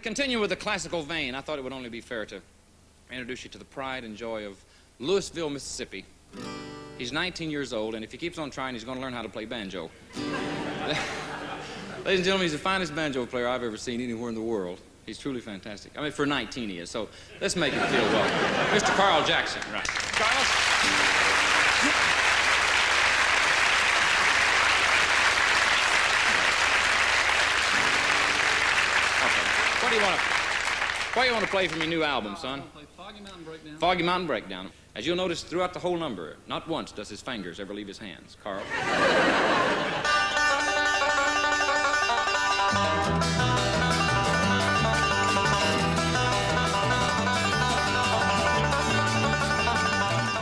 Continue with the classical vein. I thought it would only be fair to introduce you to the pride and joy of Louisville, Mississippi. He's 19 years old, and if he keeps on trying, he's going to learn how to play banjo. Ladies and gentlemen, he's the finest banjo player I've ever seen anywhere in the world. He's truly fantastic. I mean, for 19 he is, so let's make him feel welcome. Mr. Carl Jackson. Right. Carlos? Okay. What do you want to play from your new album, son? I'll play Foggy Mountain Breakdown. Foggy Mountain Breakdown. As you'll notice throughout the whole number, not once does his fingers ever leave his hands. Carl?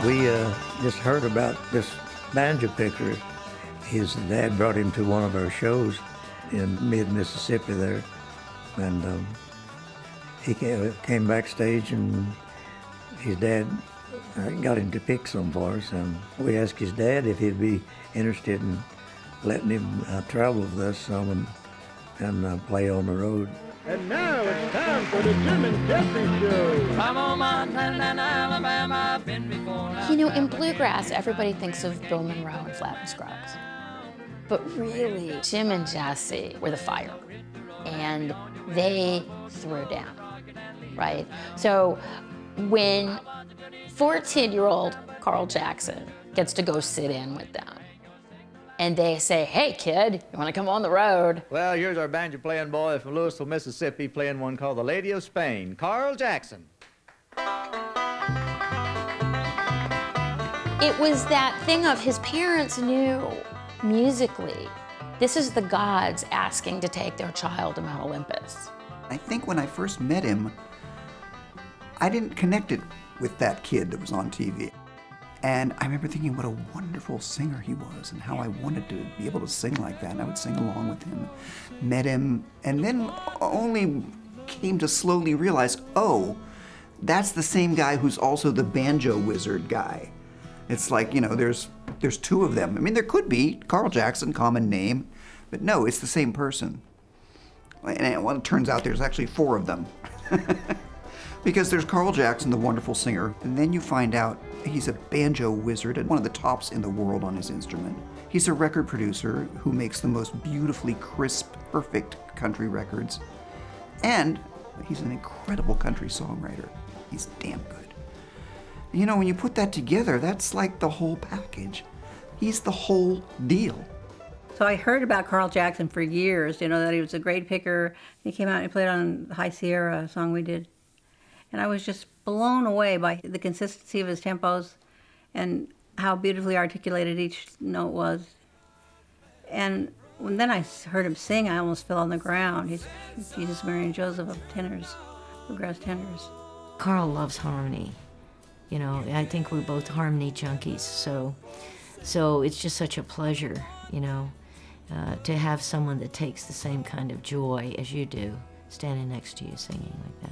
We just heard about this banjo picker. His dad brought him to one of our shows in mid-Mississippi there, and he came backstage, and his dad got him to pick some for us, and we asked his dad if he'd be interested in letting him travel with us some and play on the road. And now it's time for the Jim and Jesse Show. I'm on Montana and Alabama, I've been before. You know, in bluegrass, everybody thinks of Bill Monroe and Flatt and Scruggs. But really, Jim and Jesse were the fire, and they threw down, right? So when 14-year-old Carl Jackson gets to go sit in with them, and they say, hey, kid, you want to come on the road? Well, here's our banjo playing boy from Louisville, Mississippi, playing one called The Lady of Spain, Carl Jackson. It was that thing of his parents knew musically, this is the gods asking to take their child to Mount Olympus. I think when I first met him, I didn't connect it with that kid that was on TV. And I remember thinking what a wonderful singer he was and how I wanted to be able to sing like that. And I would sing along with him, met him, and then only came to slowly realize, oh, that's the same guy who's also the banjo wizard guy. It's like, you know, there's two of them. I mean, there could be Carl Jackson, common name, but no, it's the same person. And well, it turns out there's actually four of them. Because there's Carl Jackson, the wonderful singer, and then you find out he's a banjo wizard and one of the tops in the world on his instrument. He's a record producer who makes the most beautifully crisp, perfect country records. And he's an incredible country songwriter. He's damn good. You know, when you put that together, that's like the whole package. He's the whole deal. So I heard about Carl Jackson for years, you know, that he was a great picker. He came out and he played on High Sierra, a song we did. And I was just blown away by the consistency of his tempos and how beautifully articulated each note was. And then I heard him sing, I almost fell on the ground. He's Jesus, Mary, and Joseph of tenors, bluegrass tenors. Carl loves harmony. You know, I think we're both harmony junkies, so it's just such a pleasure, you know, to have someone that takes the same kind of joy as you do, standing next to you singing like that.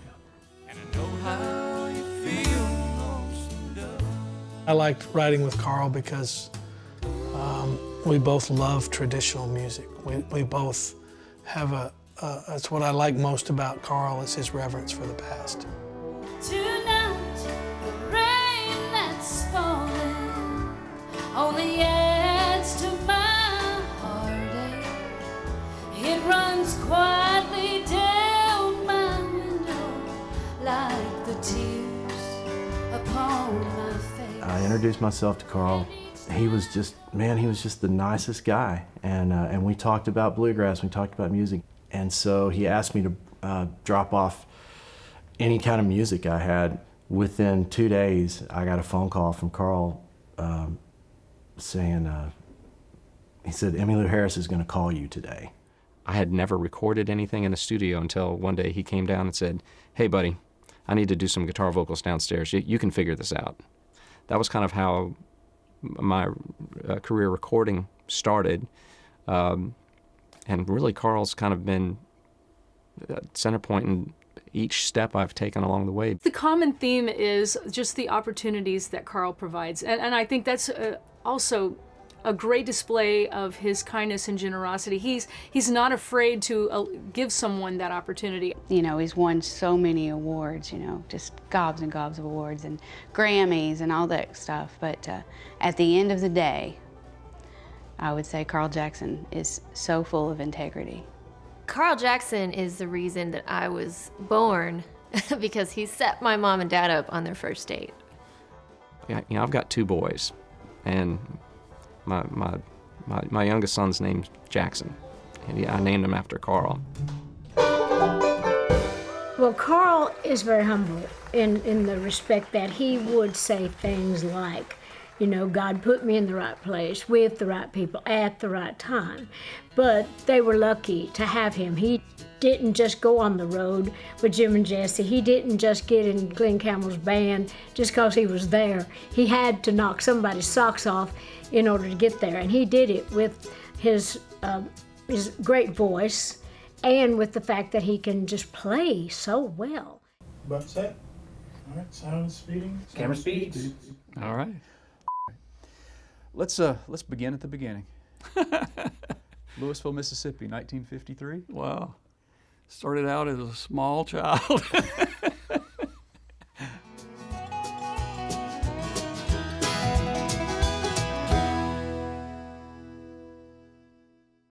I liked writing with Carl because we both love traditional music. We both have that's what I like most about Carl is his reverence for the past. Tonight, the rain that's falling only adds to my heartache. It runs quietly down my window like the tears upon my face. I introduced myself to Carl. He was just the nicest guy. And we talked about bluegrass, we talked about music. And so he asked me to drop off any kind of music I had. Within 2 days, I got a phone call from Carl saying, he said, Emmylou Harris is going to call you today. I had never recorded anything in a studio until one day he came down and said, hey, buddy, I need to do some guitar vocals downstairs. You can figure this out. That was kind of how my career recording started. And really, Carl's kind of been center point in each step I've taken along the way. The common theme is just the opportunities that Carl provides. And I think that's also a great display of his kindness and generosity. He's not afraid to give someone that opportunity. You know, he's won so many awards, you know, just gobs and gobs of awards and Grammys and all that stuff. But at the end of the day, I would say Carl Jackson is so full of integrity. Carl Jackson is the reason that I was born because he set my mom and dad up on their first date. Yeah, you know, I've got 2 boys, and my youngest son's name's Jackson, and I named him after Carl. Well, Carl is very humble in the respect that he would say things like, you know, God put me in the right place with the right people at the right time. But they were lucky to have him. He didn't just go on the road with Jim and Jesse. He didn't just get in Glenn Campbell's band just because he was there. He had to knock somebody's socks off in order to get there. And he did it with his great voice and with the fact that he can just play so well. Button set. All right, sound is speeding. Camera speeds. All right. Let's begin at the beginning. Louisville, Mississippi, 1953. Wow. Started out as a small child.